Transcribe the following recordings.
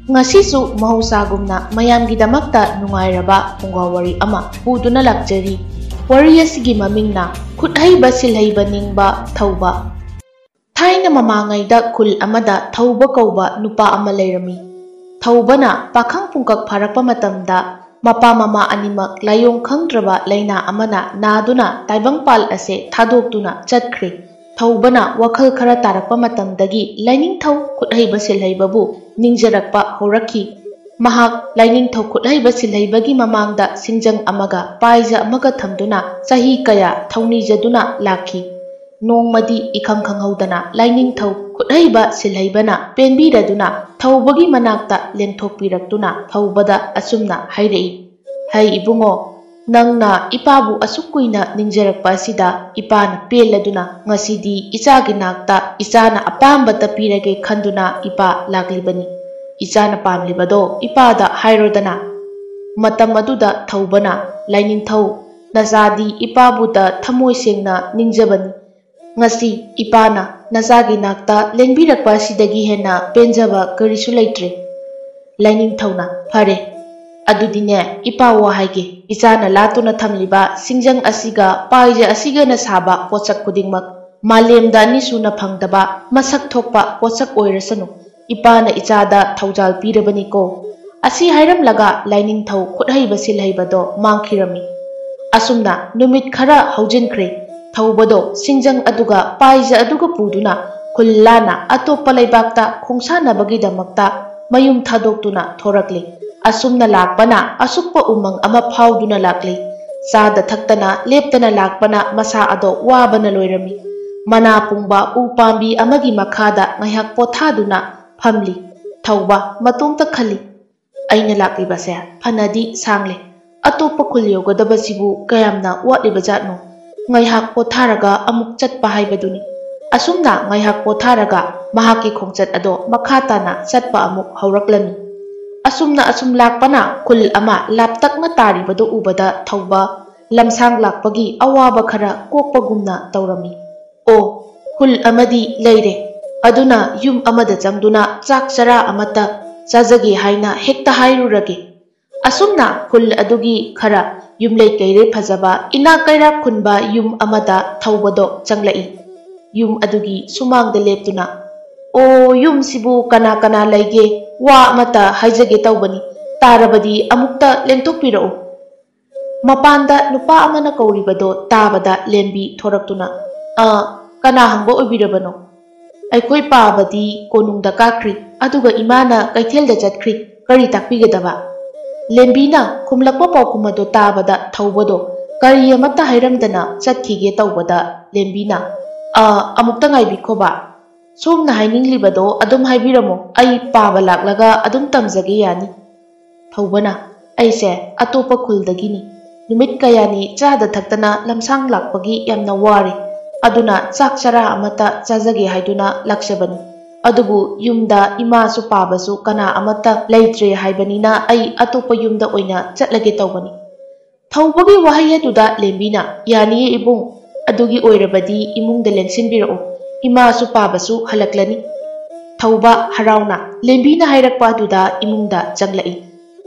Ngasisu mahusagumna mayamgidamakta nungairaba pungawari ama puduna lakjari. Wari asigi mamingna kuthaiba silhaiba ningba thauba. Thaina mamangaida kul amada thauba kauba nupa ama leirami. Thaubana pakhang pungkak pharakpa matamda mapa mama animak layong khangdraba laina amana naduna taibangpal ase thadokduna chatkre. Thaubana wakhal khara tarakpa matamdagi laining thau kuthaiba silhaibabu ningjarakpa horakhi. Mahak laining thau kuthaiba silhaibagi mamangda singjang amaga paija amaga thamduna sahi kaya thaunijaduna lakhi. Nongmadi ikhang khanghaudana laining thau kuthaiba silhaibana penbiraduna thaubagi manakta lengthokpiraktuna thaubada asumna hairei. Hai ibungo, nangna ipabu asukkuina ningjarakpa asida ipana peladuna ngasidi icagi nakta icana apambata pirage khanduna ipa laklibani. Icana pamlibado ipada hairodana. Matam aduda thaubana laining thau nasadi ipabuda thamoi sengna ningjabani. Ngasi ipana nasagi nakta lengbirakpa sidagi hena penjaba karisu leitre. Laining thauna phare. Adudine ipawa haige icana latuna thamliba singjang asiga paija asiga na saba pochak kudingmak malemda nisuna phangdaba masak thokpa pochak oirasanu. Ipana icada thaujal pirabani ko. Asi hairam laga laining thau kuthaiba silhaibado mangkhirami. Asumna numit khara haujinkre. Thaubado singjang aduga paija aduga puduna kullana atopa laibakta khongsanabagi-damakta mayum thadokduna thorakle. Asumna lakpana asukpa umang ama phauduna lakle. Sada thaktana leptana lakpana masa ado wabana loirami. Mana pungba upambi amagi makhada ngayhak pothaduna famli. Thauba matongta khali. Aina laklibase phanadi sangle. Atopa khulyogadabasibu kayamna watlibajatno. Ngayhak potharaga amuk chatpa haibaduni. Asumna ngayhak potharaga mahaki khongchat ado makhatana chatpa amuk hauraklami. Asumna asum lakpana kul ama laptakna taribado ubada thauba lamsang lakpagi awaba khara kokpagumna taurami. O kul amadi leire. Aduna yum amada jamduna chak chara amata chajage haina hekta hairurage. Asumna kul adugi khara yumlei kaire phajaba ina kaira khunba yum amada thaubado changlai. Yum adugi sumangda leptuna. O yum sibu kana kana leige wa mata haijage taubani. Tarabadi amukta lengtokpirao. Mapanda nupa amana kauribado tabada lembi thoraktuna. Kana hangba oibirabano. Aikoi pabadi konungda kakri aduga imana kaithelda chatkri kari takpigadaba. Lembina khumlakpa paukumado tabada thaubado kari amata hairamdana chatkige taubada lembina amukta ngaibikhoba. Somna haininglibado adum haibiramo ai paba laklaga adum tamjage yani. Thaubana aise atopa khuldagini. Numit kayani chada thaktana lamsang lakpagi yamna wari. Aduna chak chara amata chajage haiduna lakshabani. Adubu yumda ima su pabasu kana amata leitre haibanina ai atopa yumda oina chatlage taubani. Thaubagi wahai aduda lembina yani ibung adugi oirabadi imungda lengsinbirao. Ima su pabasu halaklani. Thauba harauna lembina hairakpa aduda imungda changlai.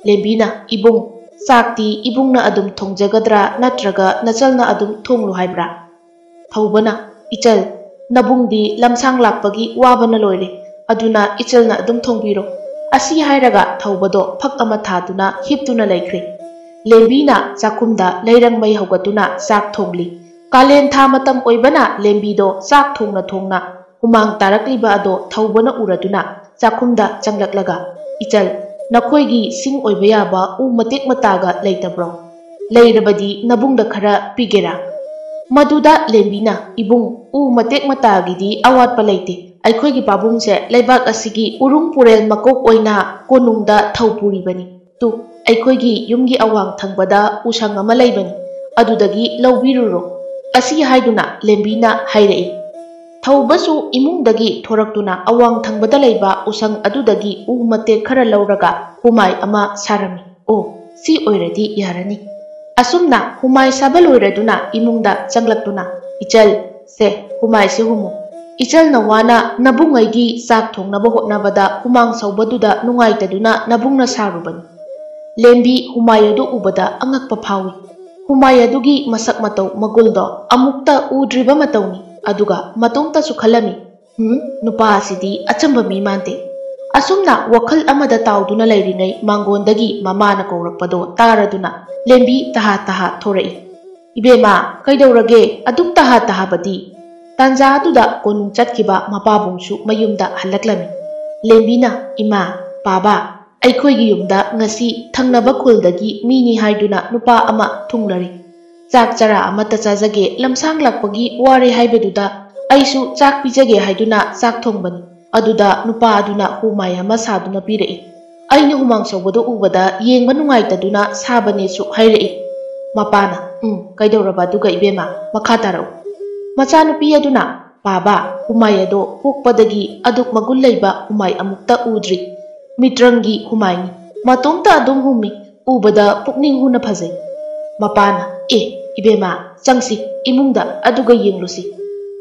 Lembina ibung sakti ibungna adum thongjagadra natraga nachalna adum thonglu haibra. Thaubana ichal nabungdi lamsang lakpagi wabana loire. Aduna ichalna adum thongbiro. Asi hairaga thaubado phak ama thaduna hiptuna laikre. Lembina chakumda leirang mai haugatuna sak thongli. Kalen tha matam oibana lembido sak thongna thongna humang tarakliba ado thaubana uraduna chakumda changlaklaga. Ichal nakhoigi sing oiba yaba u matek mataga leitabro. Leirabadi nabungda khara pigera. Maduda lembina ibung u matek matagidi awatpa leite. Aikhoigi pabungse leibak asigi urung purel makok oina konungda thaupuribani. Tu aikhoigi yumgi awang thangbada usang ama leibani. Adudagi laubiruro. Asi haiduna lembina hairei. Thaubasu imungdagi thoraktuna awang thangbada leiba usang adudagi u matek khara lauraga humai ama sarami. O si oiradi yarani. Asumna humai sabal oiraduna imungda changlaktuna. Ichal se humai se humu. Ichalna wana nabungaigi sak thongnaba hotnabada humang saubaduda nungaitaduna nabungna sarubani. Lembi humai adu ubada angakpa phawi. Humai adugi masak matau maguldo amukta udriba matawni aduga matongta su khalami. Nupa asidi achamba mi mante. Asumna wakhal amada tawduna lairingai mangondagi mamana kaurakpado taraduna lembi taha thorai. Ibema kaidawrage aduk taha badi. Tanja aduda konung chatkiba mapabungsu mayumda halaklami. Lembina ima baba aikhoigi yumda ngasi thangnaba khuldagi mini haiduna nupa ama thunglari. Chak chara amata chajage lamsang lakpagi ware haibeduda aisu chak pijage haiduna chak thongbani. Aduda nupa aduna humai ama saduna pirei. Aina humang sobado ubada yengba nungaitaduna sabane su hairei. Mapana kaidawraba duga ibema makha tarau. Machanupi aduna baba humai ado pokpadagi aduk magul leiba humai amukta udri. Mitrangi humai ni matongta adum humi ubada pukning huna phajai. Mapana ibema changsi imungda aduga yenglusi.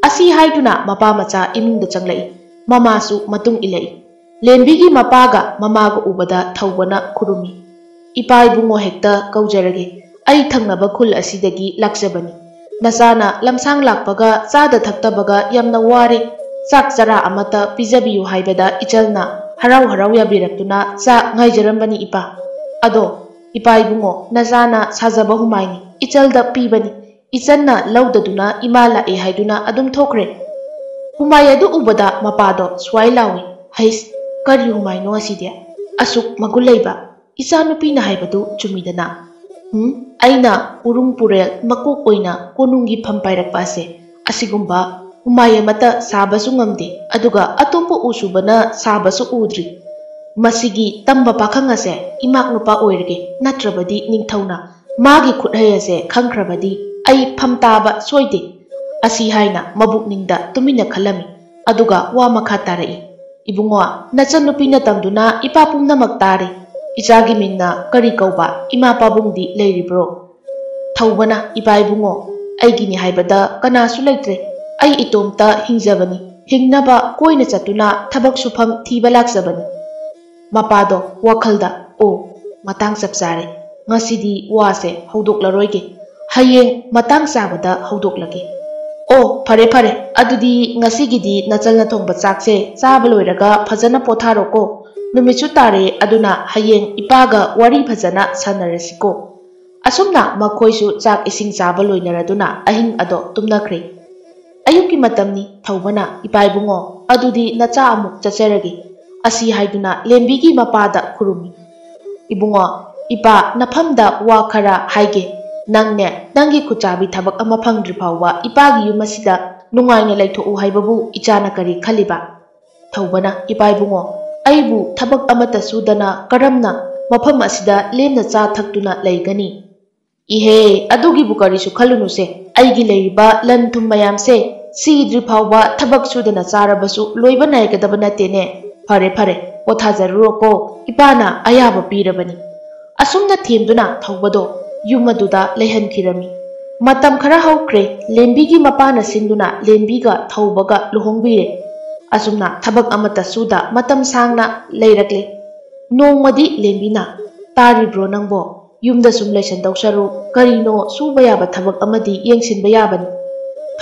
Asi haiduna mapa macha imungda changlai. Mamasu matung ilai. Lembigi mapaga mamaga ubada thawbana khurumi. Ipa ibungo hekta kaujarage. Ai thangnaba khul asidagi lakjabani. Nasana lamsang lakpaga chada thaktabaga yamna ware chak chara amata pijabiyu haibada ichalna harau yabiraktuna chak ngaijarambani ipa. Ado ipa ibungo nasana sajaba humaini ichalda pibani. Ichanna laudaduna imala haiduna adum thokre. Humai adu ubada mapado swai lawi. Hais kari humai no asidia. Asuk maguleiba. Ichanupi na haibadu chumidana. Aina urung purel makok oina konungi phampairakpa ase asigumba humai amata sabasu ngamde aduga atopo usubana sabasu udri. Masigi tamba pakhang ase imak nupa oirge natrabadi ningthauna magi khuthai ase khangkrabadi ai phamtaba soide. Asi haina mabukningda tumina khalami aduga wa makha tarai. Ibungo nachanupi na tamduna ipa pumnamak tare. Ichagi mingna kari kauba ima pabungdi leiribro. Thawbana ipa ibungo aigini haibada kanasu leitre. Ai itomta hingjabani. Hingnaba koina chatuna thabak sufam thiba laksabani. Mapado wakhalda matang chapchare. Ngasidi wase haudoklaroige. Hayeng matang sabada haudoklage. Fare adudi ngasigidi nachalna thongba chakse chaba loiraga phajana potharoko. Numichu tare aduna hayeng ipaga wari phajana sanarasiko. Asumna makhoisu chak ising chaba loinaraduna ahing ado tumnakhre. Ayuki matamni thawbana ipa ibungo adudi nacha amuk chacharage. Asi haiduna lembigi mapada khurumi. Ibungo ipa nafamda wa khara haige. Nangne nangi kuchabi thabak ama phangdri phawwa ipagi yumasida nungaina laitho haibabu ichana kari khaliba. Thawbana ipa ibungo aibu thabak amata sudana karamna mafam asida lemna cha thaktuna laigani. Ihe adugi bukari su khalunuse aigi leiba lan thum mayam se sidri phawba thabak sudana charabasu loiba naigadaba natene. Fare pothajaruroko ipana ayaba pirabani. Asumna themduna thawbado yumaduda lehankirami. Matam khara haukre lembigi mapana sinduna lembiga thawbaga luhongbire. Asumna thabak amata suda matam sangna leirakle. Nongmadi lembina taribro nangbo yumda sum leisan tawsaru karino suba yaba thabak amadi yengsinba yabani.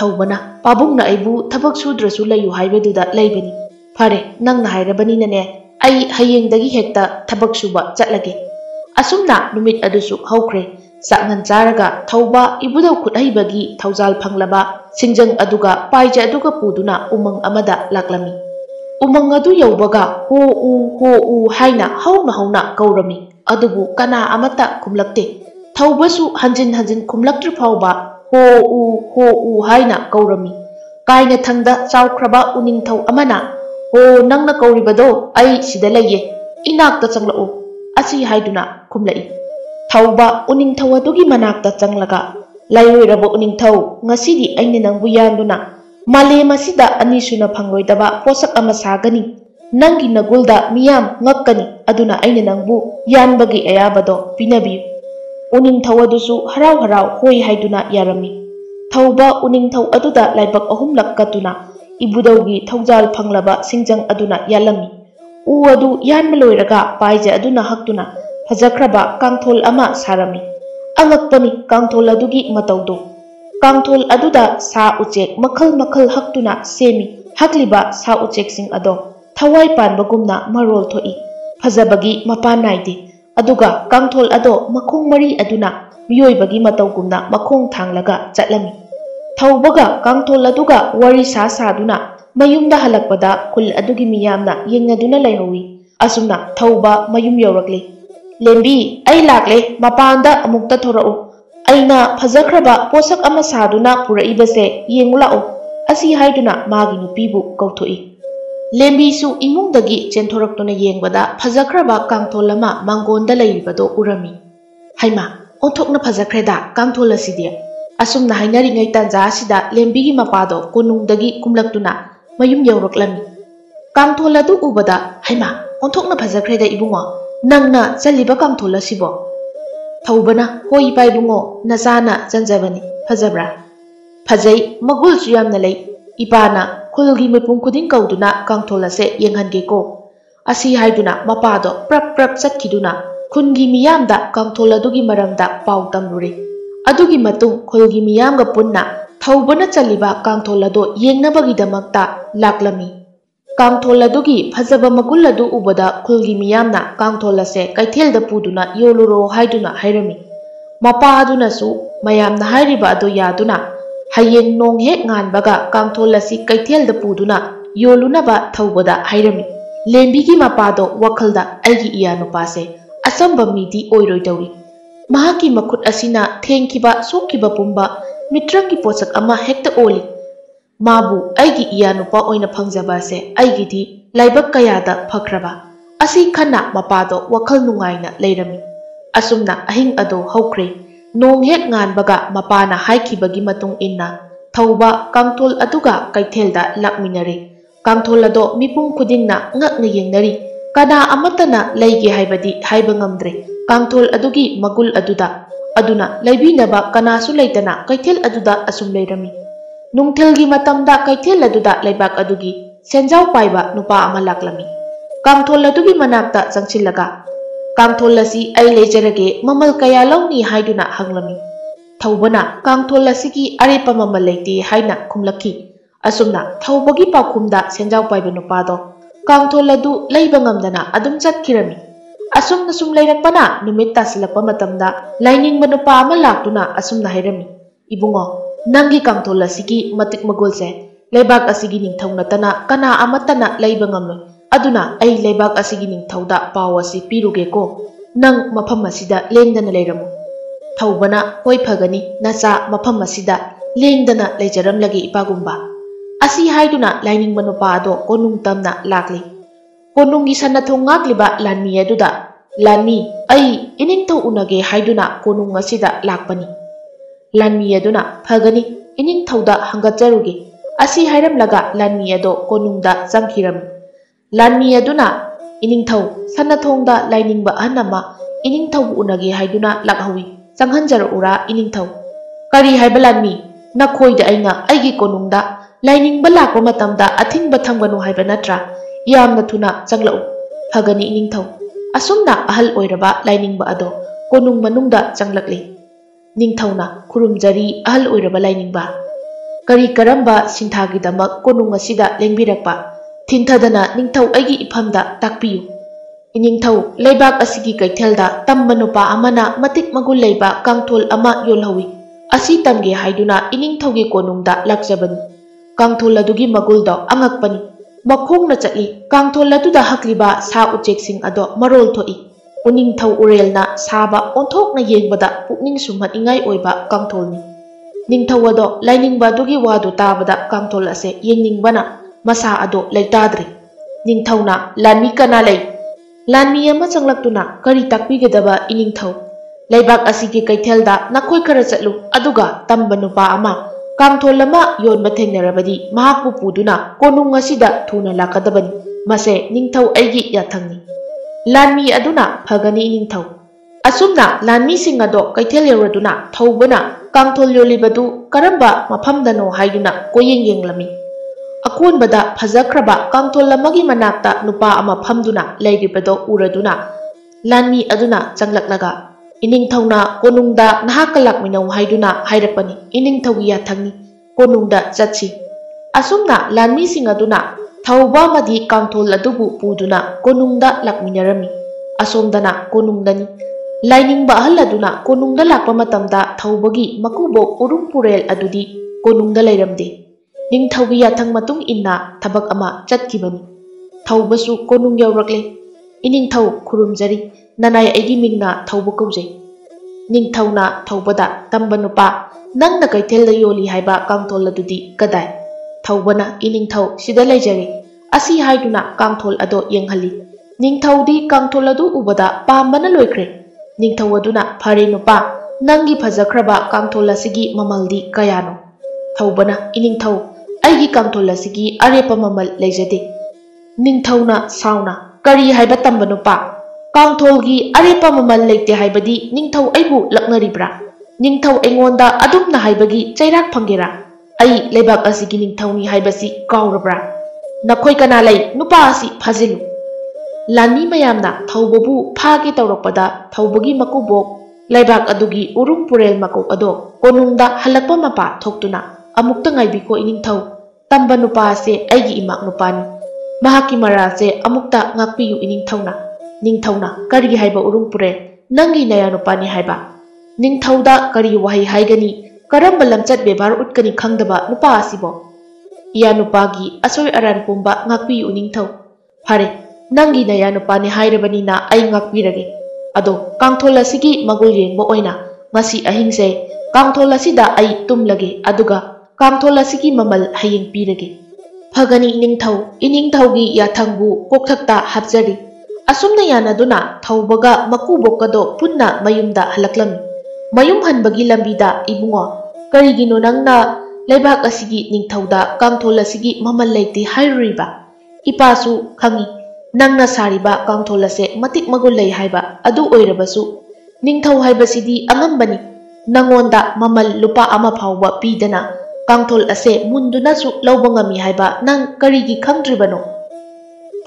Thawbana pabungna aibu thabak sudrasu layu haibeduda leibani. Fare nangna hairabani nane ai hayengdagi hekta thabak suba chatlage. Asumna numit adusu haukre. Saknan charaga thawba ibudaw khuthai thawjal phanglaba singjang aduga paija aduga puduna umang amada laklami. Umang adu yaubaga ho u haina hauna kaurami adubu kana amata kumlakte. Thawbasu hanjin kumlaktri phawba ho u haina kaurami. Kaina thangda chawkraba uningthaw amana ho nangna kauribado ai sida laiye inakta changlao asi haiduna kumlai. Thawba uningthaw adugi manakta changlaga layoirabo uningthaw ngasidi aina nangbu yanduna malem asida anisuna phangloidaba posak ama sagani nangi nagulda miyam ngakkani aduna aina nangbu yanbagi ayabado pinabi. Uningthaw adusu harau hoi haiduna yarami. Thawba uningthaw aduda laibak ahumlak katuna Ibudaugi Thaujal Phanglaba Singjang aduna yalami. U adu yanma loiraga paija aduna haktuna fajakraba kangthol ama sarami. Angakpani kangthol adugi mataudo. Kangthol aduda sa uchek makhal haktuna semi hakliba sa uchek sing ado thawai panbagumna marol thoi. Fajabagi mapan naide. Aduga kangthol ado makhong mari aduna miyoibagi matawgumna makhong thanglaga chatlami. Thaubaga kangthol aduga wari saduna mayumda halakpada kul adugi miyamna yengaduna laihowi. Asumna thauba mayum yaurakle. Lembi ai lakle mapanda amukta thorau. Aina fajakraba posak ama saduna puraibase yengulao. Asi haiduna magi nupibu kauthoi. Lembi su imungdagi chenthoroktuna yengbada fajakraba kangthol ama mangonda lairibado urami. Haima onthokna fajakreda kangthol asidi. Asumna hainari ngai tanja asida lembigi mapado konungdagi kumlaktuna mayum yauroklami. Kangthol adu ubada haima onthokna fajakreda ibungo. Nangna chaliba kangthol asibo. Thaubana hoi pai bungo nazana janjabani fajabra. Fajai magul su yamna lei. Ipana khulgi mipung khuding kauduna kangthol ase yenghange ko. Asi haiduna mapado prap chatkiduna khungi miyamda kangthol adugi maramda pau tamrure. Adugi matung khulgi miyamga punna thaubana chaliba kangthol ado yengnabagidamakta laklami. Kangthol adugi fajaba magul adu ubada khulgi miyamna kangthol ase kaithelda puduna yoluro haiduna hairami. Mapa aduna su mayamna hairiba ado yaduna hayeng nong hek nganbaga kangthol asi kaithelda puduna yolunaba thaubada hairami. Lembigi mapado wakhalda aigi iyanupase asamba midi oiroidawi. Mahaki makhut asina thengkiba sokkiba pumba mitraki posak ama hekta oli. Mabu aigi iyanupa oina phangjabase aigidi laibak kayada phakraba. Asi khana mapado wakhal nungaina leirami. Asumna ahing ado haukre. Nong hek nganbaga mapana haikibagi matung inna thauba kangthol aduga kaithelda lakminare. Kangthol ado mipung khudingna ngakna yengnari. Kana amatana leige haibadi haiba ngamdre. Kangthol adugi magul aduda. Aduna laibinaba kanasu leitana kaithel aduda asum leirami. Nungthilgi matamda kaithel aduda laibak adugi senjau paiba nupa ama laklami. Kangthol adugi manakta changchillaga kangthol asi ai lejarage mamal kaya lawni haiduna hanglami. Thaubana kangthol asigi arepa mamal leite haina khumlaki. Asumna thaubagi pakhumda senjau paiba nupado kangthol adu leiba ngamdana adum chatkirami. Asumna sum leirakpana numit tasilakpa matamda lainingba nupa ama laktuna asumna hairami. Ibungo Nangi kangthol asigi matik magulse leibak asigi ningthau natana kana amatana leiba ngamloi. Aduna ai leibak asigi ningthauda paw asi piruge ko. Nang mafam asida lengdana leiramu. Thaubana hoi phagani nacha mafam asida lengdana leijaramlagi ipagumba. Asi haiduna laining manupa ado konung tamna lakli. Konungi sanathong ngakliba lanmi aduda. Lanmi ai iningthau unage haiduna konung asida lakpani. Lanmi aduna phagani ining thauda hangatjaruge. Asi hairamlaga lanmi ado konungda changkhiram. Lanmi aduna ining thau sanathongda lainingba anama ining thau unage haiduna lakhawi. Changhanjar ura ining thau. Kari haiba lanmi nakhoida aina aigi konungda lainingba lakpa matamda athingba thanganu haiba natra. Yamna thuna changlau. Phagani ining thau. Asumna ahal oiraba lainingba ado konung manungda changlakle. Ningthauna khurumjari ahal oiraba lainingba. Kari karamba sinthagidamak konung asida lengbirakpa. Thintadana ningthau aigi iphamda takpiyu. Iningthau leibak asigi kaithelda tamba nupa amana matik magul leiba kangthol ama yolhawi. Asi tamge haiduna iningthaugi konungda lakjabani. Kangthol adugi maguldo angakpani. Makhongna chatli kangthol aduda hakliba sa ucheksing ado marol thoi. Uning thau urelna saba onthokna yengbada pukning sumhat ingai oiba kangtholni. Ningthau ado lainingba dugi wadu tabada kangthol ase yengingbana masa ado leitadri. Ningthauna lanmi kana lei. Lanmi ama changlaktuna kari takpigedaba iningthau. Leibak asigi kaithelda nakhoi khara chatlu aduga tamba nupa ama kangthol ama yonba thengnarabadi mahakpu puduna konung asida thuna lakadabani. Mase ningthau aigi yathangni. Lanmi aduna phagani ningthau. Asumna lanmi sing ado kaithel yoraduna thaubana kangthol yolibadu karamba mafamdano haiduna koyeng yenglami. ꯑꯀꯣꯟꯕꯗ ꯐꯖꯈ꯭ꯔꯕ ꯀꯥꯡꯊꯣꯜ ꯑꯃꯒꯤ ꯃꯅꯥꯛꯇ ꯅꯨꯄꯥ ꯑꯃ ꯐꯝꯗꯨꯅ ꯂꯩꯔꯤꯕꯗꯣ ꯎꯔꯗꯨꯅ ꯂꯥꯟꯃꯤ ꯑꯗꯨꯅ ꯆꯪꯂꯛꯂꯒ ꯏꯅꯤꯡꯊꯧꯅ ꯀꯣꯅꯨꯡꯗ ꯅꯍꯥꯛꯀ ꯂꯥꯛꯃꯤꯟꯅꯧ ꯍꯥꯏꯗꯨꯅ ꯍꯥꯏꯔꯛꯄꯅꯤ, ꯏꯅꯤꯡꯊꯧꯒꯤ ꯌꯥꯊꯪꯅꯤ, ꯀꯣꯅꯨꯡꯗ ꯆꯠꯁꯤ꯫ ꯑꯁꯨꯝꯅ ꯂꯥꯟꯃꯤꯁꯤꯡ ꯑꯗꯨꯅ ꯊꯧꯕ ꯑꯃꯗꯤ ꯀꯥꯡꯊꯣꯜ ꯑꯗꯨꯕꯨ ꯄꯨꯗꯨꯅ ꯀꯣꯅꯨꯡꯗ ꯂꯥꯛꯃꯤꯟꯅꯔꯝꯃꯤ꯫ ꯑꯁꯣꯝꯗꯅ ꯀꯣꯅꯨꯡꯗꯅꯤ꯫ ꯂꯥꯏꯅꯤꯡꯕ ꯑꯍꯜ ꯑꯗꯨꯅ ꯀꯣꯅꯨꯡꯗ ꯂꯥꯛꯄ ꯃꯇꯝꯗ ꯊꯧꯕꯒꯤ ꯃꯀꯨꯕꯣꯛ ꯎꯔꯨꯝꯄꯨꯔꯦꯜ ꯑꯗꯨꯗꯤ ꯀꯣꯅꯨꯡꯗ ꯂꯩꯔꯝꯗꯦ꯫ ꯅꯤꯡꯊꯧꯒꯤ ꯌꯥꯊꯪ ꯃꯇꯨꯡ ꯏꯟꯅ ꯊꯕꯛ ꯑꯃ ꯆꯠꯈꯤꯕꯅꯤ꯫ ꯊꯧꯕꯁꯨ ꯀꯣꯅꯨꯡ ꯌꯧꯔꯛꯂꯦ꯫ ꯏꯅꯤꯡꯊꯧ ꯈꯨꯔꯨꯝꯖꯔꯤ, ꯅꯅꯥꯏ ꯑꯩꯒꯤ ꯃꯤꯡꯅ ꯊꯧꯕ ꯀꯧꯖꯩ꯫ ꯅꯤꯡꯊꯧꯅ ꯊꯧꯕꯗ, ꯇꯝꯕ ꯅꯨꯄꯥ, ꯅꯪꯅ ꯀꯩꯊꯦꯜꯗ ꯌꯣꯜꯂꯤ ꯍꯥꯏꯕ ꯀꯥꯡꯊꯣꯜ ꯑꯗꯨꯗꯤ ꯀꯗꯥꯏ? ꯊꯧꯕꯅ ꯏꯅꯤꯡꯊꯧ ꯁꯤꯗ ꯂꯩꯖꯔꯦ꯫ ꯑꯁꯤ ꯍꯥꯏꯗꯨꯅ ꯀꯥꯡꯊꯣꯜ ꯑꯗꯣ ꯌꯦꯡꯍꯜꯂꯤ꯫ ꯅꯤꯡꯊꯧꯗꯤ ꯀꯥꯡꯊꯣꯜ ꯑꯗꯨ ꯎꯕꯗ ꯄꯥꯝꯕꯅ ꯂꯣꯏꯈ꯭ꯔꯦ꯫ ꯅꯤꯡꯊꯧ ꯑꯗꯨꯅ ꯐꯔꯦ ꯅꯨꯄꯥ, ꯅꯪꯒꯤ ꯐꯖꯈ꯭ꯔꯕ ꯀꯥꯡꯊꯣꯜ ꯑꯁꯤꯒꯤ ꯃꯃꯜꯗꯤ ꯀꯌꯥꯅꯣ? ꯊꯧꯕꯅ ꯏꯅꯤꯡꯊꯧ, ꯑꯩꯒꯤ ꯀꯥꯡꯊꯣꯜ ꯑꯁꯤꯒꯤ ꯑꯔꯦꯞꯄ ꯃꯃꯜ ꯂꯩꯖꯗꯦ꯫ ꯅꯤꯡꯊꯧꯅ ꯁꯥꯎꯅ, ꯀꯔꯤ ꯍꯥꯏꯕ ꯇꯝꯕ ꯅꯨꯄꯥ? ꯀꯥꯡꯊꯣꯜꯒꯤ ꯑꯔꯦꯞꯄ ꯃꯃꯜ ꯂꯩꯇꯦ ꯍꯥꯏꯕꯗꯤ ꯅꯤꯡꯊꯧ ꯑꯩꯕꯨ ꯂꯛꯅꯔꯤꯕ꯭ꯔꯥ? ꯅꯤꯡꯊꯧ ꯑꯩꯉꯣꯟꯗ ꯑꯗꯨꯝꯅ ꯍꯥꯏꯕꯒꯤ ꯆꯩꯔꯥꯛ ꯐꯪꯒꯦꯔꯥ? ꯑꯩ ꯂꯩꯕꯥꯛ ꯑꯁꯤꯒꯤ ꯅꯤꯡꯊꯧꯅꯤ ꯍꯥꯏꯕꯁꯤ ꯀꯥꯎꯔꯕ꯭ꯔꯥ? ꯅꯈꯣꯏ ꯀꯅꯥ ꯂꯩ? ꯅꯨꯄꯥ ꯑꯁꯤ ꯐꯥꯖꯤꯜꯂꯨ꯫ ꯂꯥꯟꯃꯤ ꯃꯌꯥꯝꯅ ꯊꯧꯕꯕꯨ ꯐꯥꯒꯦ ꯇꯧꯔꯛꯄꯗ ꯊꯧꯕꯒꯤ ꯃꯀꯨꯕꯣꯛ ꯂꯩꯕꯥꯛ ꯑꯗꯨꯒꯤ ꯎꯔꯨꯝꯄꯨꯔꯦꯜ ꯃꯀꯣꯛ ꯑꯗꯣ ꯀꯣꯅꯨꯡꯗ ꯍꯜꯂꯛꯄ ꯃꯄꯥ ꯊꯣꯛꯇꯨꯅ, ꯑꯃꯨꯛꯇ ꯉꯥꯏꯕꯤꯈꯣ ꯏꯅꯤꯡꯊꯧ, ꯇꯝꯕ ꯅꯨꯄꯥ ꯑꯁꯦ ꯑꯩꯒꯤ ꯏꯃꯥꯛ ꯅꯨꯄꯥꯅꯤ, ꯃꯍꯥꯛꯀꯤ ꯃꯔꯥꯜꯁꯦ ꯑꯃꯨꯛꯇ ꯉꯥꯛꯄꯤꯌꯨ ꯏꯅꯤꯡꯊꯧꯅ꯫ ꯅꯤꯡꯊꯧꯅ ꯀꯔꯤ ꯍꯥꯏꯕ ꯎꯔꯨꯝꯄꯨꯔꯦꯜ? ꯅꯪꯒꯤ ꯅꯌꯥ ꯅꯨꯄꯥꯅꯤ ꯍꯥꯏꯕ? ꯅꯤꯡꯊꯧꯗ ꯀꯔꯤ ꯋꯥꯍꯩ ꯍꯥꯏꯒꯅꯤ? ꯀꯔꯝꯕ ꯂꯝꯆꯠ ꯕꯦꯕꯥꯔ ꯎꯠꯀꯅꯤ ꯈꯪꯗꯕ ꯅꯨꯄꯥ ꯑꯁꯤꯕꯣ? ꯏꯌꯥ ꯅꯨꯄꯥꯒꯤ ꯑꯁꯣꯏ ꯑꯔꯥꯟ ꯄꯨꯝꯕ ꯉꯥꯛꯄꯤꯌꯨ ꯅꯤꯡꯊꯧ꯫ ꯐꯔꯦ, ꯅꯪꯒꯤ ꯅꯌꯥ ꯅꯨꯄꯥꯅꯤ ꯍꯥꯏꯔꯕꯅꯤꯅ ꯑꯩ ꯉꯥꯛꯄꯤꯔꯒꯦ꯫ ꯑꯗꯣ ꯀꯥꯡꯊꯣꯜ ꯑꯁꯤꯒꯤ ꯃꯒꯨꯜ ꯌꯦꯡꯕ ꯑꯣꯏꯅ ꯉꯁꯤ ꯑꯍꯤꯡꯁꯦ ꯀꯥꯡꯊꯣꯜ ꯑꯁꯤꯗ ꯑꯩ ꯇꯨꯝꯂꯒꯦ, ꯑꯗꯨꯒ ꯀꯥꯡꯊꯣꯜ ꯑꯁꯤꯒꯤ ꯃꯃꯜ ꯍꯌꯦꯡ ꯄꯤꯔꯒꯦ꯫ ꯐꯒꯅꯤ ꯅꯤꯡꯊꯧ, ꯏꯅꯤꯡꯊꯧꯒꯤ ꯌꯥꯊꯪꯕꯨ ꯀꯣꯛꯊꯛꯇ ꯍꯥꯞꯆꯔꯤ꯫ ꯑꯁꯨꯝꯅ ꯌꯥꯅꯗꯨꯅ ꯊꯧꯕꯒ ꯃꯀꯨꯕꯣꯛꯀꯗꯣ ꯄꯨꯟꯅ ꯃꯌꯨꯝꯗ ꯍꯜꯂꯛꯂꯝꯃꯤ꯫ ꯃꯌꯨꯝ ꯍꯟꯕꯒꯤ ꯂꯝꯕꯤꯗ, ꯏꯕꯨꯡꯉꯣ, ꯀꯔꯤꯒꯤꯅꯣ ꯅꯪꯅ ꯂꯩꯕꯥꯛ ꯑꯁꯤꯒꯤ ꯅꯤꯡꯊꯧꯗ ꯀꯥꯡꯊꯣꯜ ꯑꯁꯤꯒꯤ ꯃꯃꯜ ꯂꯩꯇꯦ ꯍꯥꯏꯔꯨꯔꯤꯕ? ꯏꯄꯥꯁꯨ ꯈꯪꯏ ꯅꯪꯅ ꯁꯥꯔꯤꯕ ꯀꯥꯡꯊꯣꯜ ꯑꯁꯦ ꯃꯇꯤꯛ ꯃꯒꯨꯟ ꯂꯩ ꯍꯥꯏꯕ, ꯑꯗꯨ ꯑꯣꯏꯔꯕꯁꯨ ꯅꯤꯡꯊꯧ ꯍꯥꯏꯕꯁꯤꯗꯤ ꯑꯉꯝꯕꯅꯤ꯫ ꯅꯪꯉꯣꯟꯗ ꯃꯃꯜ ꯂꯨꯄꯥ ꯑꯃ ꯐꯥꯎꯕ ꯄꯤꯗꯅ ꯀꯥꯡꯊꯣꯜ ꯑꯁꯦ ꯃꯨꯟꯗꯨꯅꯁꯨ ꯂꯧꯕ ꯉꯝꯃꯤ ꯍꯥꯏꯕ ꯅꯪ ꯀꯔꯤꯒꯤ ꯈꯪꯗ꯭ꯔꯤꯕꯅꯣ?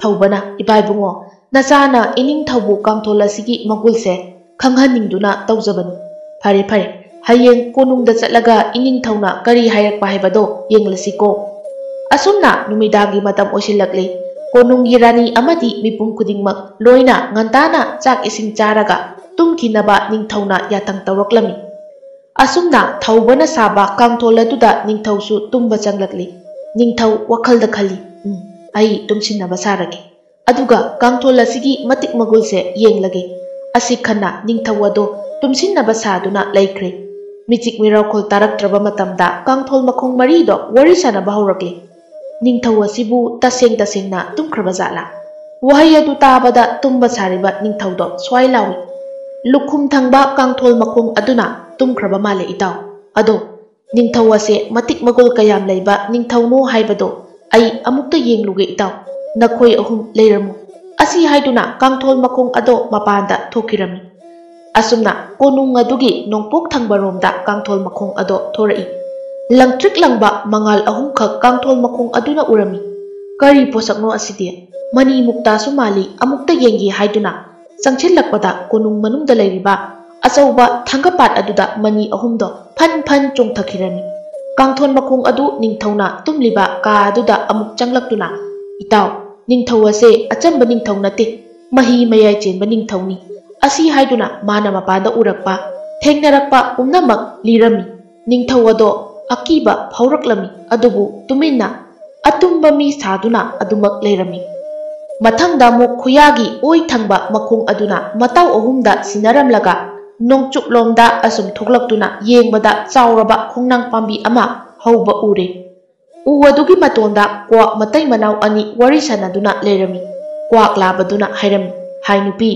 ꯊꯧꯕꯅ, ꯏꯄꯥ ꯏꯕꯨꯡꯉꯣ, ꯅꯆꯥꯅ ꯏꯅꯤꯡꯊꯧꯕꯨ ꯀꯥꯡꯊꯣꯜ ꯑꯁꯤꯒꯤ ꯃꯒꯨꯜꯁꯦ ꯈꯪꯍꯟꯅꯤꯡꯗꯨꯅ ꯇꯧꯖꯕꯅꯤ꯫ ꯐꯔꯦ ꯐꯔꯦ, ꯍꯌꯦꯡ ꯀꯣꯅꯨꯡꯗ ꯆꯠꯂꯒ ꯏꯅꯤꯡꯊꯧꯅ ꯀꯔꯤ ꯍꯥꯏꯔꯛꯄ ꯍꯥꯏꯕꯗꯣ ꯌꯦꯡꯂꯁꯤꯀꯣ꯫ ꯑꯁꯨꯝꯅ ꯅꯨꯃꯤꯗꯥꯡꯒꯤ ꯃꯇꯝ ꯑꯣꯏꯁꯤꯜꯂꯛꯂꯦ꯫ ꯀꯣꯅꯨꯡꯒꯤ ꯔꯥꯅꯤ ꯑꯃꯗꯤ ꯃꯤꯄꯨꯝ ꯈꯨꯗꯤꯡꯃꯛ ꯂꯣꯏꯅ ꯉꯟꯇꯥꯅ ꯆꯥꯛ ꯏꯁꯤꯡ ꯆꯥꯔꯒ ꯇꯨꯝꯈꯤꯅꯕ ꯅꯤꯡꯊꯧꯅ ꯌꯥꯊꯪ ꯇꯧꯔꯛꯂꯝꯃꯤ꯫ ꯑꯁꯨꯝꯅ ꯊꯧꯕꯅ ꯁꯥꯕ ꯀꯥꯡꯊꯣꯜ ꯑꯗꯨꯗ ꯅꯤꯡꯊꯧꯁꯨ ꯇꯨꯝꯕ ꯆꯪꯂꯛꯂꯤ꯫ ꯅꯤꯡꯊꯧ ꯋꯥꯈꯜꯗ ꯈꯜꯂꯤ, ꯑꯩ ꯇꯨꯝꯁꯤꯟꯅꯕ ꯁꯥꯔꯒꯦ, ꯑꯗꯨꯒ ꯀꯥꯡꯊꯣꯜ ꯑꯁꯤꯒꯤ ꯃꯇꯤꯛ ꯃꯒꯨꯜꯁꯦ ꯌꯦꯡꯂꯒꯦ꯫ ꯑꯁꯤ ꯈꯟꯅ ꯅꯤꯡꯊꯧ ꯑꯗꯣ ꯇꯨꯝꯁꯤꯟꯅꯕ ꯁꯥꯗꯨꯅ ꯂꯩꯈ꯭ꯔꯦ꯫ ꯃꯤꯆꯤꯛ ꯃꯤꯔꯥꯎꯈꯣꯜ ꯇꯥꯔꯛꯇ꯭ꯔꯕ ꯃꯇꯝꯗ ꯀꯥꯡꯊꯣꯜ ꯃꯈꯣꯡ ꯃꯔꯤꯗꯣ ꯋꯥꯔꯤ ꯁꯥꯅꯕ ꯍꯧꯔꯛꯂꯦ꯫ ꯅꯤꯡꯊꯧ ꯑꯁꯤꯕꯨ ꯇꯁꯦꯡ ꯇꯁꯦꯡꯅ ꯇꯨꯝꯈ꯭ꯔꯕ ꯖꯥꯠꯂꯥ? ꯋꯥꯍꯩ ꯑꯗꯨ ꯇꯥꯕꯗ ꯇꯨꯝꯕ ꯁꯥꯔꯤꯕ ꯅꯤꯡꯊꯧꯗꯣ ꯁ꯭ꯋꯥꯏ ꯂꯥꯎꯏ, ꯂꯨꯈꯨꯝ ꯊꯪꯕ ꯀꯥꯡꯊꯣꯜ ꯃꯈꯣꯡ ꯑꯗꯨꯅ ꯇꯨꯝꯈ꯭ꯔꯕ ꯃꯥꯜꯂꯦ ꯏꯇꯥꯎ꯫ ꯑꯗꯣ ꯅꯤꯡꯊꯧ ꯑꯁꯦ ꯃꯇꯤꯛ ꯃꯒꯨꯜ ꯀꯌꯥꯝ ꯂꯩꯕ ꯅꯤꯡꯊꯧꯅꯣ ꯍꯥꯏꯕꯗꯣ ꯑꯩ ꯑꯃꯨꯛꯇ ꯌꯦꯡꯂꯨꯒꯦ ꯏꯇꯥꯎ, ꯅꯈꯣꯏ ꯑꯍꯨꯝ ꯂꯩꯔꯝꯃꯨ꯫ ꯑꯁꯤ ꯍꯥꯏꯗꯨꯅ ꯀꯥꯡꯊꯣꯜ ꯃꯈꯣꯡ ꯑꯗꯣ ꯃꯄꯥꯟꯗ ꯊꯣꯛꯈꯤꯔꯝꯃꯤ꯫ ꯑꯁꯨꯝꯅ ꯀꯣꯅꯨꯡ ꯑꯗꯨꯒꯤ ꯅꯣꯡꯄꯣꯛ ꯊꯪꯕꯔꯣꯝꯗ ꯀꯥꯡꯊꯣꯜ ꯃꯈꯣꯡ ꯑꯗꯣ ꯊꯣꯔꯛꯏ꯫ ꯂꯪꯇ꯭ꯔꯤꯛ ꯂꯪꯕ ꯃꯉꯥꯜ ꯑꯍꯨꯝꯈꯛ ꯀꯥꯡꯊꯣꯜ ꯃꯈꯣꯡ ꯑꯗꯨꯅ ꯎꯔꯝꯃꯤ꯫ ꯀꯔꯤ ꯄꯣꯠꯁꯛꯅꯣ ꯑꯁꯤꯗꯤ? ꯃꯅꯤ ꯃꯨꯛꯇꯥꯁꯨ ꯃꯥꯜꯂꯤ, ꯑꯃꯨꯛꯇ ꯌꯦꯡꯒꯦ ꯍꯥꯏꯗꯨꯅ ꯆꯪꯁꯤꯜꯂꯛꯄꯗ ꯀꯣꯅꯨꯡ ꯃꯅꯨꯡꯗ ꯂꯩꯔꯤꯕ ꯑꯆꯧꯕ ꯊꯥꯡꯒꯄꯥꯠ ꯑꯗꯨꯗ ꯃꯅꯤ ꯑꯍꯨꯝꯗꯣ ꯐꯟ ꯐꯟ ꯆꯣꯡꯊꯈꯤꯔꯝꯃꯤ꯫ ꯀꯥꯡꯊꯣꯜ ꯃꯈꯣꯡ ꯑꯗꯨ ꯅꯤꯡꯊꯧꯅ ꯇꯨꯝꯂꯤꯕ ꯀꯥ ꯑꯗꯨꯗ ꯑꯃꯨꯛ ꯆꯪꯂꯛꯇꯨꯅ, ꯏꯇꯥꯎ, ꯅꯤꯡꯊꯧ ꯑꯁꯦ ꯑꯆꯝꯕ ꯅꯤꯡꯊꯧ ꯅꯠꯇꯦ, ꯃꯍꯤ ꯃꯌꯥꯏ ꯆꯦꯟꯕ ꯅꯤꯡꯊꯧꯅꯤ꯫ ꯑꯁꯤ ꯍꯥꯏꯗꯨꯅ ꯃꯥꯅ ꯃꯄꯥꯟꯗ ꯎꯔꯛꯄ, ꯊꯦꯡꯅꯔꯛꯄ ꯄꯨꯝꯅꯃꯛ ꯂꯤꯔꯝꯃꯤ꯫ ꯅꯤꯡꯊꯧ ꯑꯗꯣ ꯑꯀꯤꯕ ꯐꯥꯎꯔꯛꯂꯝꯃꯤ, ꯑꯗꯨꯕꯨ ꯇꯨꯃꯤꯟꯅ ꯑꯇꯨꯝꯕ ꯃꯤ ꯁꯥꯗꯨꯅ ꯑꯗꯨꯃꯛ ꯂꯩꯔꯝꯃꯤ꯫ ꯃꯊꯪꯗ ꯑꯃꯨꯛ ꯈꯨꯌꯥꯒꯤ ꯑꯣꯏ ꯊꯪꯕ ꯃꯈꯣꯡ ꯑꯗꯨꯅ ꯃꯇꯥꯎ ꯑꯍꯨꯝꯗ ꯁꯤꯟꯅꯔꯝꯂꯒ ꯅꯣꯡꯆꯨꯞꯂꯣꯝꯗ ꯑꯁꯨꯝ ꯊꯣꯛꯂꯛꯇꯨꯅ ꯌꯦꯡꯕꯗ ꯆꯥꯎꯔꯕ ꯈꯣꯡꯅꯥꯡ ꯄꯥꯝꯕꯤ ꯑꯃ ꯍꯧꯕ ꯎꯔꯦ꯫ ꯎ ꯑꯗꯨꯒꯤ ꯃꯇꯣꯟꯗ ꯀ꯭ꯋꯥꯛ ꯃꯇꯩ ꯃꯅꯥꯎ ꯑꯅꯤ ꯋꯥꯔꯤ ꯁꯥꯅꯗꯨꯅ ꯂꯩꯔꯝꯃꯤ꯫ ꯀ꯭ꯋꯥꯛ ꯂꯥꯕꯗꯨꯅ ꯍꯥꯏꯔꯝꯃꯤ, ꯍꯥꯏ ꯅꯨꯄꯤ,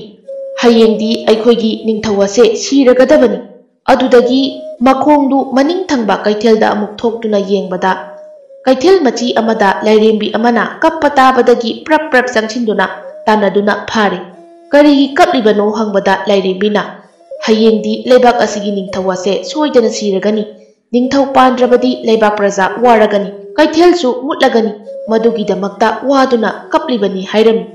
ꯍꯌꯦꯡꯗꯤ ꯑꯩꯈꯣꯏꯒꯤ ꯅꯤꯡꯊꯧ ꯑꯁꯦ ꯁꯤꯔꯒꯗꯕꯅꯤ꯫ ꯑꯗꯨꯗꯒꯤ ꯃꯈꯣꯡꯗꯨ ꯃꯅꯤꯡ ꯊꯪꯕ ꯀꯩꯊꯦꯜꯗ ꯑꯃꯨꯛ ꯊꯣꯛꯇꯨꯅ ꯌꯦꯡꯕꯗ ꯀꯩꯊꯦꯜ ꯃꯆꯤ ꯑꯃꯗ ꯂꯥꯏꯔꯦꯝꯕꯤ ꯑꯃꯅ ꯀꯞꯄ ꯇꯥꯕꯗꯒꯤ ꯄ꯭ꯔꯞ ꯄ꯭ꯔꯞ ꯆꯪꯁꯤꯟꯗꯨꯅ ꯇꯥꯟꯅꯗꯨꯅ ꯐꯥꯔꯦ꯫ ꯀꯔꯤꯒꯤ ꯀꯞꯂꯤꯕꯅꯣ ꯍꯪꯕꯗ ꯂꯥꯏꯔꯦꯝꯕꯤꯅ, ꯍꯌꯦꯡꯗꯤ ꯂꯩꯕꯥꯛ ꯑꯁꯤꯒꯤ ꯅꯤꯡꯊꯧ ꯑꯁꯦ ꯁꯣꯏꯗꯅ ꯁꯤꯔꯒꯅꯤ, ꯅꯤꯡꯊꯧ ꯄꯥꯟꯗ꯭ꯔꯕꯗꯤ ꯂꯩꯕꯥꯛ ꯄ꯭ꯔꯖꯥ ꯋꯥꯔꯒꯅꯤ, Kaithel su mutlagani madugi damakta waduna kaplibani hairami.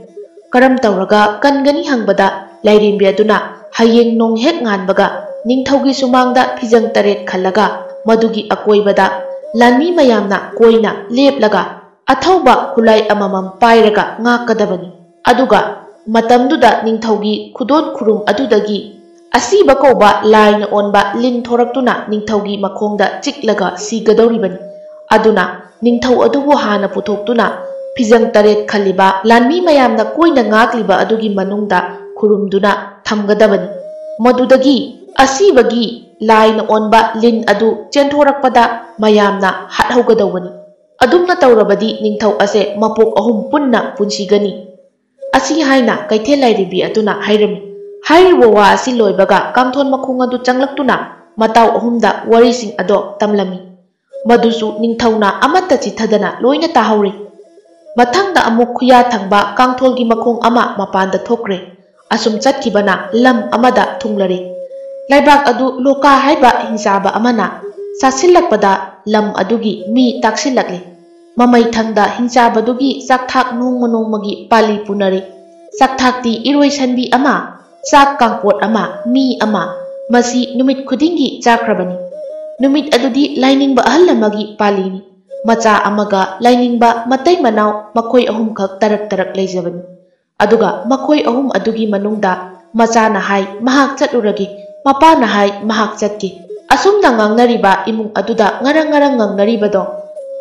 Karam tauraga kangani hangbada lairimbi aduna hayeng nong hek nganbaga ningthaugi sumangda phijang taret khallaga madugi akoibada lanmi mayamna koina leplaga athauba khulai amamam pairaga ngakadabani. Aduga matamduda ningthaugi khudon khurum adudagi asiba koba laina onba lin thoraktuna ningthaugi makhongda chiklaga sigadoribani. Aduna ningthau adubu hana puthokhtuna phijang taret khaliba lanmi mayamna koina ngakliba adugi manungda khurumduna thamgadabani. Madudagi asibagi laina onba lin adu chentorakpada mayamna hathaugadawani. Adumna taurabadi ningthau ase mapok ahum punna punsigani. Asi haina Kaithel lairibi aduna hairami. Hairibo wa asi loibaga kangthon makhung adu changlaktuna matau ahumda warising ado tamlami. Madusu ningthauna amatta chithadana loina tahawri. Mathangda amuk khuya thangba kangtholgi makhong ama mapanda thokre. Asum chatkibana lam amada thunglare. Laibak adu loka haiba hingsaba amana sasillakpada lam adugi mi taksilakle. Mamai thangda hingsabadugi sakthak nongmagi pali punare. Sakthakti iroi sanbi ama sak kangpot ama mi ama masi numit khudingi chakrabani. Numit adudi lainingba ahallamagi palini. Macha amaga lainingba matai manau makhoi ahum khak tarak leijabani. Aduga makhoi ahum adugi manungda macha na hai mahak chatluragi mapa na hai mahak chatki. Asumna ngangnariba imung aduda ngarang ngangnaribado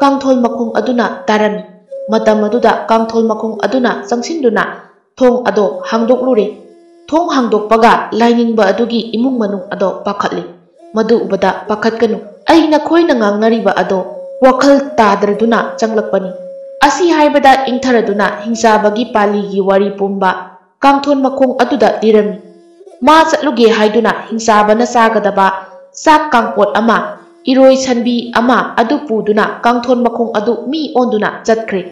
kangthol makhung aduna tarami. Matam aduda kangthol makhung aduna sangsinduna thong ado hangdoklure. Thong hangdokpaga lainingba adugi imung manung ado pakhatli. Madu ubada pakhatkanu aina khoina ngangnariba ado wakhal tadraduna changlakpani. Asi haibada ingtharaduna hingsabagi paligi wari pumba kangthon makhung aduda dirami. Ma chatluge haiduna hingsabana sagadaba sak kangpot ama iroi sanbi ama adu puduna kangthon makhung adu mi onduna chatkre.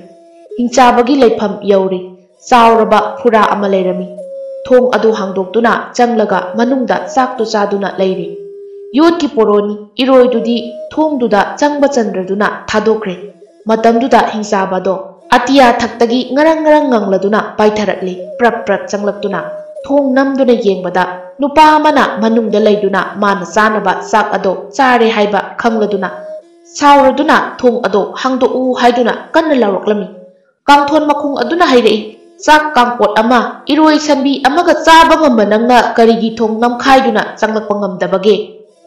Hingsabagi leifam yauri sauraba phura ama leirami. Thong adu hangdoktuna changlaga manungda sakto chaduna leiri. Yotki poroni iroi dudi thongduda changba chandraduna thadokre. Matamduda hingsabado atiya thaktagi ngarang ngangladuna paitharakli prap changlaktuna thong namduna yengbada nupa amana manungda leiduna mana chanaba sak ado chare haiba khangladuna sauraduna thong ado hangdo u haiduna kanna lawraklami. Kangthon makhung aduna hairei sak kangpot ama iroi sanbi amaga chaba ngamba nangna karigi thong namkhaiduna changlakpa ngamdabage.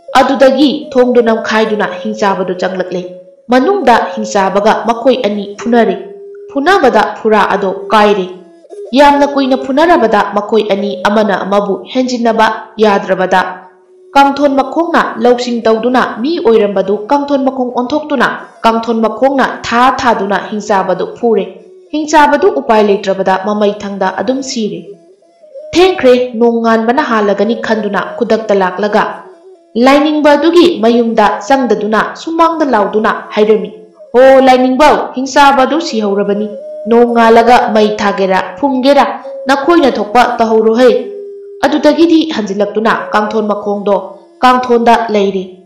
Adudagi thongdu namkhaiduna hingsabado changlakle. Manungda hingsabaga makhoi ani phunare. Phunabada phura ado kaire. Yamna kuina phunarabada makhoi ani amana amabu henjinaba yadrabada. Kangthon makhongna lausing tawduna mi oirambadu kangthon makhong onthoktuna kangthon makhongna thaduna hingsabado phure. Hingsabadu upai leitrabada mamai thangda adum sire. Thengkre nonganbana halagani khanduna kudakta laklaga. Lainingba dugi mayumda sangdaduna sumangda lauduna hairami. O lainingba hingsabadu sihaurabani. Nongalaga mai thagera phumgera nakhoina thokpa tahaurohai. Adudagidi hanjilaktuna kangthon makhongdo kangthonda leiri.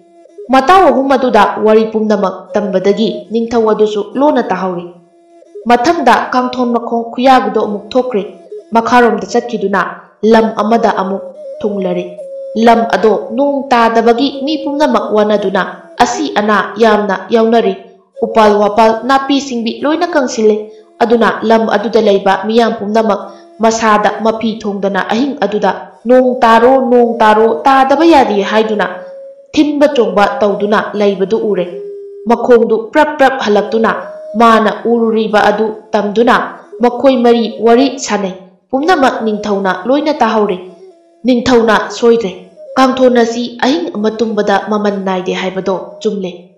Mataw ahum aduda wari pumnamak tambadagi ningthau adusu lona tahauri. Mathangda kangthon makhong khuyagudo amuk thokre. Makharomda chatkiduna lam amada amuk thunglare. Lam ado nung tadabagi mi pumnamak wanaduna asi ana yamna yaunari. Upal wapal napi singbi loina kangsile. Aduna lam aduda leiba miyam pumnamak masada mapi thongdana ahing aduda nong taro tadaba yadi haiduna thinba chongba tawduna leibadu ure. Makhongdu prap halaktuna mana ururiba adu tamduna makhoi mari wari sanai. Pumnamak ningthauna loina tahaure. Ningthauna soidre. Kangthona si ahing matumbada maman naide haibado chumle.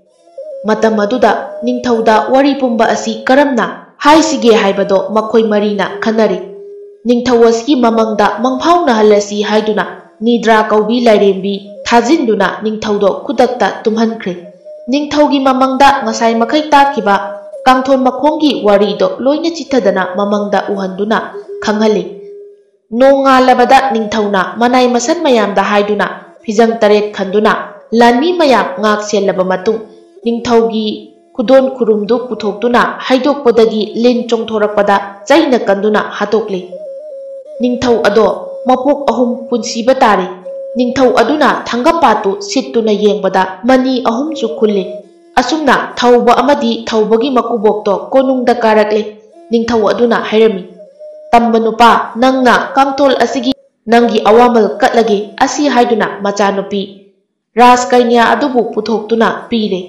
Matam aduda ningthauda wari pumba asi karamna haisige haibado makhoi marina khanari. Ningthawasgi mamangda mangphawna halasi haiduna nidra kaubi lairembi thajinduna ningthaudo khudakta tumhankre. Ningthaugi mamangda ngasai makhai takiba kangthon makhonggi warido loina chithadana mamangda uhanduna khanghali. Nongalabada ningthauna manai masan mayamda haiduna phijang taret khanduna lanmi mayam ngak selaba matung ningthaugi ꯈꯨꯗꯣꯟ ꯈꯨꯔꯨꯝꯗꯨ ꯄꯨꯊꯣꯛꯇꯨꯅ ꯍꯩꯗꯣꯛꯄꯗꯒꯤ ꯂꯤꯟ ꯆꯣꯡꯊꯣꯔꯛꯄꯗ ꯆꯩꯅ ꯀꯟꯗꯨꯅ ꯍꯥꯠꯇꯣꯛꯂꯤ꯫ ꯅꯤꯡꯊꯧ ꯑꯗꯣ ꯃꯄꯣꯛ 3 ꯄꯨꯟꯁꯤꯕ ꯇꯥꯔꯤ꯫ ꯅꯤꯡꯊꯧ ꯑꯗꯨꯅ ꯊꯥꯡꯒꯄꯥꯠꯇꯨ ꯁꯤꯠꯇꯨꯅ ꯌꯦꯡꯕꯗ ꯃꯅꯤ 3ꯁꯨ ꯈꯨꯜꯂꯤ꯫ ꯑꯁꯨꯝꯅ ꯊꯧꯕ ꯑꯃꯗꯤ ꯊꯧꯕꯒꯤ ꯃꯀꯨꯕꯣꯛꯇꯣ ꯀꯣꯅꯨꯡꯗ ꯀꯥꯔꯛꯂꯤ꯫ ꯅꯤꯡꯊꯧ ꯑꯗꯨꯅ ꯍꯥꯏꯔꯝꯃꯤ, ꯇꯝꯕ ꯅꯨꯄꯥ, ꯅꯪꯅ ꯀꯥꯡꯊꯣꯜ ꯑꯁꯤꯒꯤ ꯅꯪꯒꯤ ꯑꯋꯥꯃꯜ ꯀꯠꯂꯒꯦ ꯑꯁꯤ ꯍꯥꯏꯗꯨꯅ ꯃꯆꯥꯅꯨꯄꯤ ꯔꯥꯖꯀꯩꯅ꯭ꯌ ꯑꯗꯨꯕꯨ ꯄꯨꯊꯣꯛꯇꯨꯅ ꯄꯤꯔꯦ꯫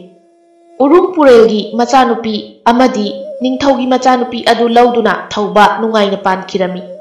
ꯎꯔꯨꯝꯄꯨꯔꯦꯜꯒꯤ ꯃꯆꯥꯅꯨꯄꯤ ꯑꯃꯗꯤ ꯅꯤꯡꯊꯧꯒꯤ ꯃꯆꯥꯅꯨꯄꯤ ꯑꯗꯨ ꯂꯧꯗꯨꯅ ꯊꯧꯕ ꯅꯨꯡꯉꯥꯏꯅ ꯄꯥꯟꯈꯤꯔꯝꯃꯤ꯫